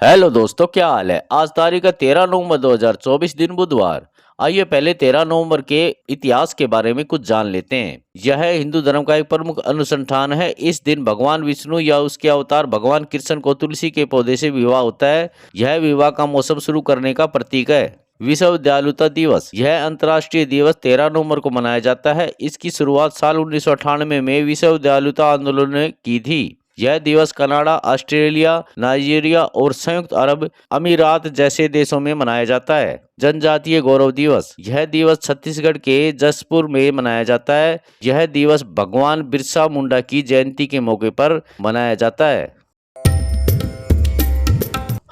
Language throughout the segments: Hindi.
हेलो दोस्तों, क्या हाल है। आज तारीख है 13 नवंबर 2024, दिन बुधवार। आइए पहले 13 नवंबर के इतिहास के बारे में कुछ जान लेते हैं। यह हिंदू धर्म का एक प्रमुख अनुष्ठान है। इस दिन भगवान विष्णु या उसके अवतार भगवान कृष्ण को तुलसी के पौधे से विवाह होता है। यह विवाह का मौसम शुरू करने का प्रतीक है। विश्व दयालुता दिवस, यह अंतर्राष्ट्रीय दिवस 13 नवंबर को मनाया जाता है। इसकी शुरुआत साल 1998 में विश्व दयालुता आंदोलन ने की थी। यह दिवस कनाडा, ऑस्ट्रेलिया, नाइजीरिया और संयुक्त अरब अमीरात जैसे देशों में मनाया जाता है। जनजातीय गौरव दिवस, यह दिवस छत्तीसगढ़ के जसपुर में मनाया जाता है। यह दिवस भगवान बिरसा मुंडा की जयंती के मौके पर मनाया जाता है।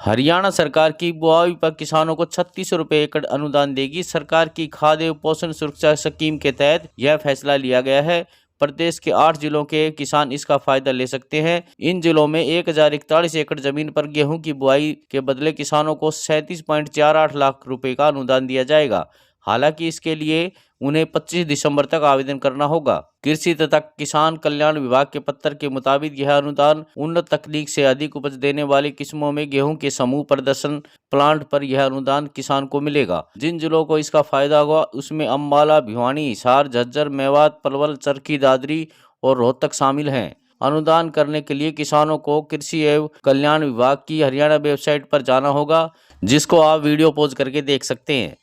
हरियाणा सरकार की बुआई पर किसानों को 3600 रुपये एकड़ अनुदान देगी। सरकार की खाद्य एवं पोषण सुरक्षा स्कीम के तहत यह फैसला लिया गया है। प्रदेश के 8 जिलों के किसान इसका फायदा ले सकते हैं। इन जिलों में 1041 एकड़ जमीन पर गेहूं की बुआई के बदले किसानों को 37.48 लाख रुपए का अनुदान दिया जाएगा। हालांकि इसके लिए उन्हें 25 दिसंबर तक आवेदन करना होगा। कृषि तथा किसान कल्याण विभाग के पत्र के मुताबिक यह अनुदान उन्नत तकनीक से अधिक उपज देने वाली किस्मों में गेहूं के समूह प्रदर्शन प्लांट पर यह अनुदान किसान को मिलेगा। जिन जिलों को इसका फायदा होगा उसमें अम्बाला, भिवानी, हिसार, झज्जर, मेवात, पलवल, चरखी दादरी और रोहतक शामिल हैं। अनुदान करने के लिए किसानों को कृषि एवं कल्याण विभाग की हरियाणा वेबसाइट पर जाना होगा, जिसको आप वीडियो पॉज करके देख सकते हैं।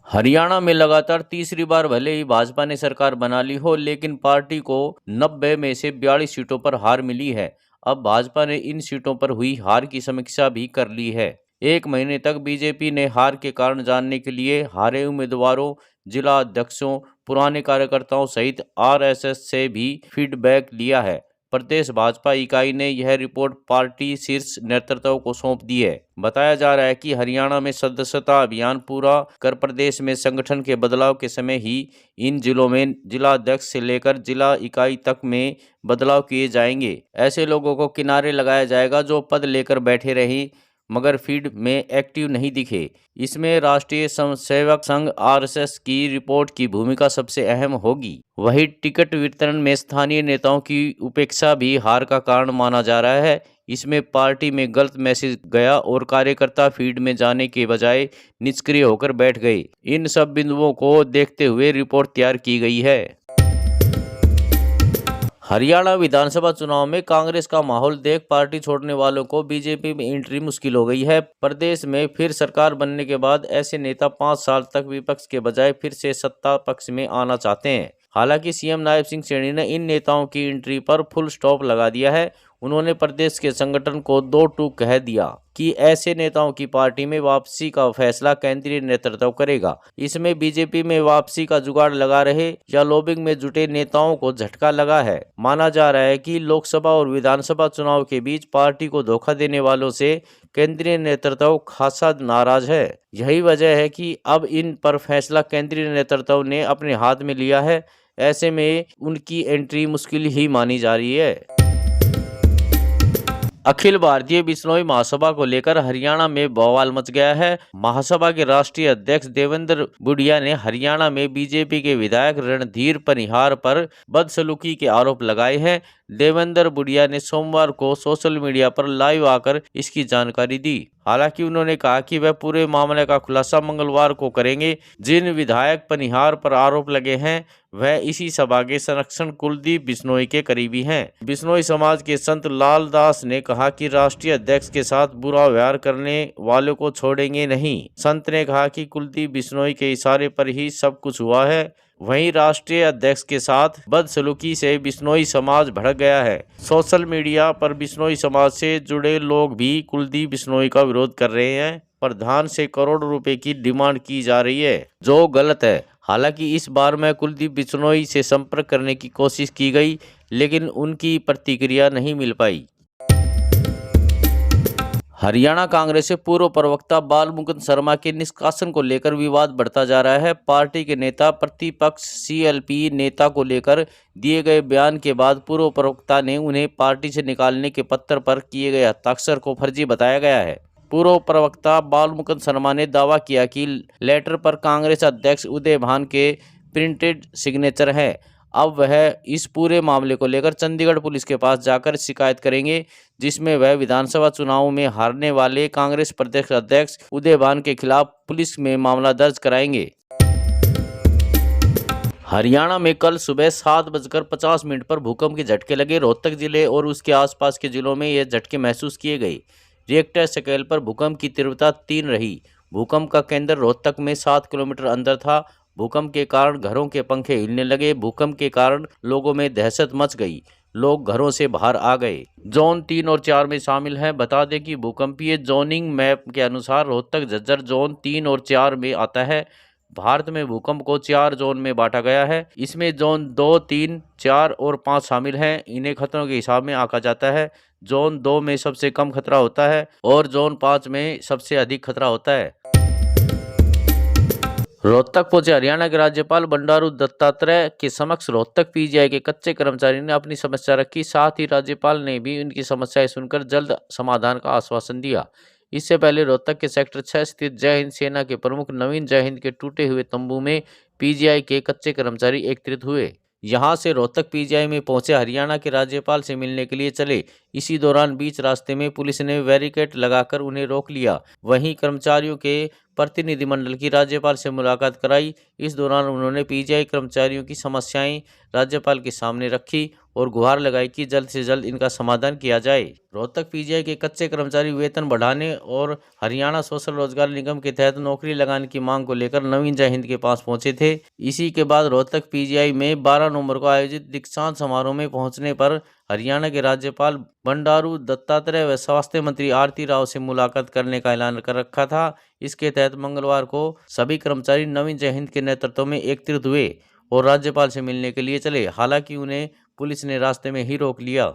हरियाणा में लगातार तीसरी बार भले ही भाजपा ने सरकार बना ली हो, लेकिन पार्टी को 90 में से 42 सीटों पर हार मिली है। अब भाजपा ने इन सीटों पर हुई हार की समीक्षा भी कर ली है। एक महीने तक बीजेपी ने हार के कारण जानने के लिए हारे उम्मीदवारों, जिला अध्यक्षों, पुराने कार्यकर्ताओं सहित आरएसएस से भी फीडबैक लिया है। प्रदेश भाजपा इकाई ने यह रिपोर्ट पार्टी शीर्ष नेतृत्व को सौंप दी है। बताया जा रहा है कि हरियाणा में सदस्यता अभियान पूरा कर प्रदेश में संगठन के बदलाव के समय ही इन जिलों में जिला अध्यक्ष से लेकर जिला इकाई तक में बदलाव किए जाएंगे। ऐसे लोगों को किनारे लगाया जाएगा जो पद लेकर बैठे रहे मगर फील्ड में एक्टिव नहीं दिखे। इसमें राष्ट्रीय स्वयंसेवक संघ आरएसएस की रिपोर्ट की भूमिका सबसे अहम होगी। वही टिकट वितरण में स्थानीय नेताओं की उपेक्षा भी हार का कारण माना जा रहा है। इसमें पार्टी में गलत मैसेज गया और कार्यकर्ता फील्ड में जाने के बजाय निष्क्रिय होकर बैठ गए। इन सब बिंदुओं को देखते हुए रिपोर्ट तैयार की गई है। हरियाणा विधानसभा चुनाव में कांग्रेस का माहौल देख पार्टी छोड़ने वालों को बीजेपी में एंट्री मुश्किल हो गई है। प्रदेश में फिर सरकार बनने के बाद ऐसे नेता 5 साल तक विपक्ष के बजाय फिर से सत्ता पक्ष में आना चाहते हैं। हालांकि सीएम नायब सिंह सैनी ने इन नेताओं की एंट्री पर फुल स्टॉप लगा दिया है। उन्होंने प्रदेश के संगठन को 2 टूक कह दिया कि ऐसे नेताओं की पार्टी में वापसी का फैसला केंद्रीय नेतृत्व करेगा। इसमें बीजेपी में वापसी का जुगाड़ लगा रहे या लॉबिंग में जुटे नेताओं को झटका लगा है। माना जा रहा है कि लोकसभा और विधानसभा चुनाव के बीच पार्टी को धोखा देने वालों से केंद्रीय नेतृत्व खासा नाराज है। यही वजह है कि अब इन पर फैसला केंद्रीय नेतृत्व ने अपने हाथ में लिया है। ऐसे में उनकी एंट्री मुश्किल ही मानी जा रही है। अखिल भारतीय बिश्नोई महासभा को लेकर हरियाणा में बवाल मच गया है। महासभा के राष्ट्रीय अध्यक्ष देवेंद्र बुडिया ने हरियाणा में बीजेपी के विधायक रणधीर पनिहार पर बदसलूकी के आरोप लगाए हैं। देवेंद्र बुडिया ने सोमवार को सोशल मीडिया पर लाइव आकर इसकी जानकारी दी। हालांकि उन्होंने कहा कि वह पूरे मामले का खुलासा मंगलवार को करेंगे। जिन विधायक पनिहार पर आरोप लगे हैं वह इसी सभा के संरक्षण कुलदीप बिश्नोई के करीबी हैं। बिश्नोई समाज के संत लाल दास ने कहा कि राष्ट्रीय अध्यक्ष के साथ बुरा व्यवहार करने वालों को छोड़ेंगे नहीं। संत ने कहा कि कुलदीप बिश्नोई के इशारे पर ही सब कुछ हुआ है। वहीं राष्ट्रीय अध्यक्ष के साथ बदसलूकी से बिश्नोई समाज भड़क गया है। सोशल मीडिया पर बिश्नोई समाज से जुड़े लोग भी कुलदीप बिश्नोई का विरोध कर रहे हैं। प्रधान से करोड़ों रुपए की डिमांड की जा रही है, जो गलत है। हालांकि इस बार मैं कुलदीप बिश्नोई से संपर्क करने की कोशिश की गई, लेकिन उनकी प्रतिक्रिया नहीं मिल पाई। हरियाणा कांग्रेस के पूर्व प्रवक्ता बाल मुकुंद शर्मा के निष्कासन को लेकर विवाद बढ़ता जा रहा है। पार्टी के नेता प्रतिपक्ष सीएलपी नेता को लेकर दिए गए बयान के बाद पूर्व प्रवक्ता ने उन्हें पार्टी से निकालने के पत्र पर किए गए हस्ताक्षर को फर्जी बताया गया है। पूर्व प्रवक्ता बाल मुकुंद शर्मा ने दावा किया कि लेटर पर कांग्रेस अध्यक्ष उदय भान के प्रिंटेड सिग्नेचर है। अब वह इस पूरे मामले को लेकर चंडीगढ़ पुलिस के पास जाकर शिकायत करेंगे, जिसमें वह विधानसभा चुनाव में हारने वाले कांग्रेस प्रदेश अध्यक्ष उदय भान के खिलाफ पुलिस में मामला दर्ज कराएंगे। हरियाणा में कल सुबह 7:50 पर भूकंप के झटके लगे। रोहतक जिले और उसके आसपास के जिलों में ये झटके महसूस किए गए। रिएक्टर स्केल पर भूकंप की तीव्रता 3 रही। भूकंप का केंद्र रोहतक में 7 किलोमीटर अंदर था। भूकंप के कारण घरों के पंखे हिलने लगे। भूकंप के कारण लोगों में दहशत मच गई। लोग घरों से बाहर आ गए। जोन 3 और 4 में शामिल हैं। बता दें कि भूकंपीय जोनिंग मैप के अनुसार रोहतक झज्जर जोन 3 और 4 में आता है। भारत में भूकंप को 4 जोन में बांटा गया है। इसमें जोन 2, 3, 4 और 5 शामिल हैं। इन्हें खतरों के हिसाब में आंका जाता है। जोन 2 में सबसे कम खतरा होता है और जोन 5 में सबसे अधिक खतरा होता है। रोहतक पहुंचे हरियाणा के राज्यपाल बंडारू दत्तात्रेय के समक्ष रोहतक पीजीआई के कच्चे कर्मचारी ने अपनी समस्या रखी। साथ ही राज्यपाल ने भी उनकी समस्याएं सुनकर जल्द समाधान का आश्वासन दिया। इससे पहले रोहतक के सेक्टर 6 स्थित जय हिंद सेना के प्रमुख नवीन जय हिंद के टूटे हुए तंबू में पीजीआई के कच्चे कर्मचारी एकत्रित हुए। यहां से रोहतक पीजीआई में पहुंचे हरियाणा के राज्यपाल से मिलने के लिए चले। इसी दौरान बीच रास्ते में पुलिस ने बैरिकेड लगाकर उन्हें रोक लिया। वहीं कर्मचारियों के प्रतिनिधिमंडल की राज्यपाल से मुलाकात कराई। इस दौरान उन्होंने पीजीआई कर्मचारियों की समस्याएं राज्यपाल के सामने रखी और गुहार लगाई कि जल्द से जल्द इनका समाधान किया जाए। रोहतक पीजीआई के कच्चे कर्मचारी वेतन बढ़ाने और हरियाणा सोशल रोजगार निगम के तहत नौकरी लगाने की मांग को लेकर नवीन जय हिंद के पास पहुंचे थे। इसी के बाद रोहतक पीजीआई में 12 नवंबर को आयोजित दीक्षांत समारोह में पहुंचने पर हरियाणा के राज्यपाल बंडारू दत्तात्रेय व स्वास्थ्य मंत्री आरती राव से मुलाकात करने का ऐलान कर रखा था। इसके तहत मंगलवार को सभी कर्मचारी नवीन जय हिंद के नेतृत्व में एकत्रित हुए और राज्यपाल से मिलने के लिए चले। हालांकि उन्हें पुलिस ने रास्ते में ही रोक लिया।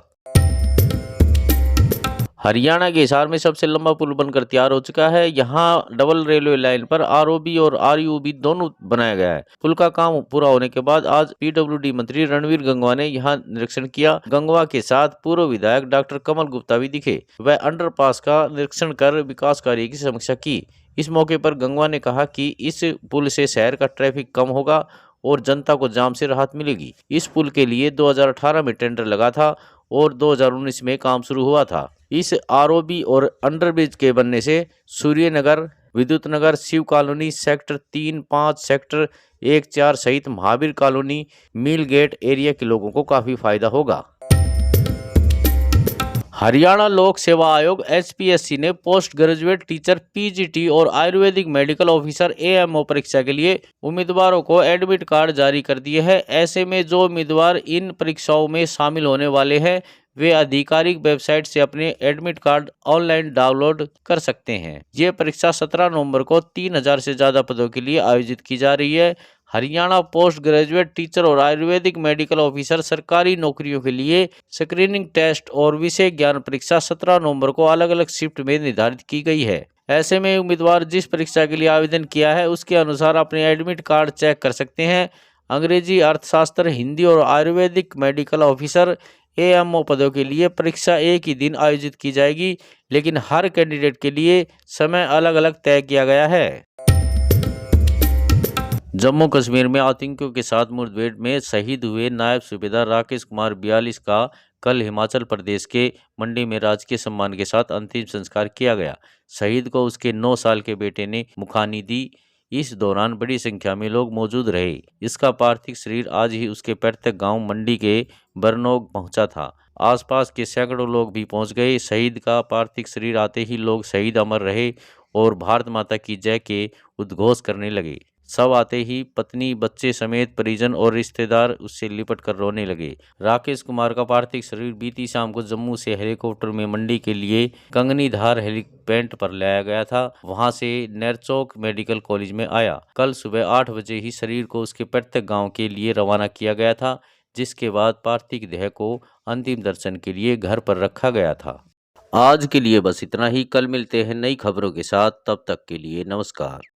हरियाणा के हिसार में सबसे लंबा पुल बनकर तैयार हो चुका है। यहां डबल रेलवे लाइन पर आरओबी और आरयूबी दोनों बनाया गया है। पुल का काम पूरा होने के बाद आज पीडब्ल्यूडी मंत्री रणवीर गंगवा ने यहां निरीक्षण किया। गंगवा के साथ पूर्व विधायक डॉक्टर कमल गुप्ता भी दिखे। वह अंडरपास का निरीक्षण कर विकास कार्य की समीक्षा की। इस मौके पर गंगवा ने कहा कि इस पुल से शहर का ट्रैफिक कम होगा और जनता को जाम से राहत मिलेगी। इस पुल के लिए 2018 में टेंडर लगा था और 2019 में काम शुरू हुआ था। इस आरओबी और अंडरब्रिज के बनने से Suryanagar, Vidyut Nagar, Shiv colony, sector 3, 5, sector 1, 4 सहित Mahavir colony, mill gate area के लोगों को काफी फायदा होगा। हरियाणा लोक सेवा आयोग HPSC ने पोस्ट ग्रेजुएट टीचर PGT और आयुर्वेदिक मेडिकल ऑफिसर AMO परीक्षा के लिए उम्मीदवारों को एडमिट कार्ड जारी कर दिए हैं। ऐसे में जो उम्मीदवार इन परीक्षाओं में शामिल होने वाले हैं वे आधिकारिक वेबसाइट से अपने एडमिट कार्ड ऑनलाइन डाउनलोड कर सकते हैं। ये परीक्षा 17 नवंबर को 3000 से ज्यादा पदों के लिए आयोजित की जा रही है। हरियाणा पोस्ट ग्रेजुएट टीचर और आयुर्वेदिक मेडिकल ऑफिसर सरकारी नौकरियों के लिए स्क्रीनिंग टेस्ट और विषय ज्ञान परीक्षा 17 नवंबर को अलग अलग शिफ्ट में निर्धारित की गई है। ऐसे में उम्मीदवार जिस परीक्षा के लिए आवेदन किया है उसके अनुसार अपने एडमिट कार्ड चेक कर सकते हैं। अंग्रेजी, अर्थशास्त्र, हिंदी और आयुर्वेदिक मेडिकल ऑफिसर AMO पदों के लिए परीक्षा एक ही दिन आयोजित की जाएगी, लेकिन हर कैंडिडेट के लिए समय अलग अलग तय किया गया है। जम्मू कश्मीर में आतंकियों के साथ मुठभेड़ में शहीद हुए नायब सूबेदार राकेश कुमार 42 का कल हिमाचल प्रदेश के मंडी में राजकीय सम्मान के साथ अंतिम संस्कार किया गया। शहीद को उसके 9 साल के बेटे ने मुखानी दी। इस दौरान बड़ी संख्या में लोग मौजूद रहे। इसका पार्थिव शरीर आज ही उसके पैतृक गांव मंडी के बरनोग पहुंचा था। आसपास के सैकड़ों लोग भी पहुंच गए। शहीद का पार्थिव शरीर आते ही लोग शहीद अमर रहे और भारत माता की जय के उद्घोष करने लगे। सब आते ही पत्नी, बच्चे समेत परिजन और रिश्तेदार उससे लिपट कर रोने लगे। राकेश कुमार का पार्थिव शरीर बीती शाम को जम्मू से हेलीकॉप्टर में मंडी के लिए कंगनीधार हेलीपैड पर लाया गया था। वहां से नेरचौक मेडिकल कॉलेज में आया। कल सुबह 8 बजे ही शरीर को उसके पैतृक गांव के लिए रवाना किया गया था, जिसके बाद पार्थिव देह को अंतिम दर्शन के लिए घर पर रखा गया था। आज के लिए बस इतना ही। कल मिलते हैं नई खबरों के साथ। तब तक के लिए नमस्कार।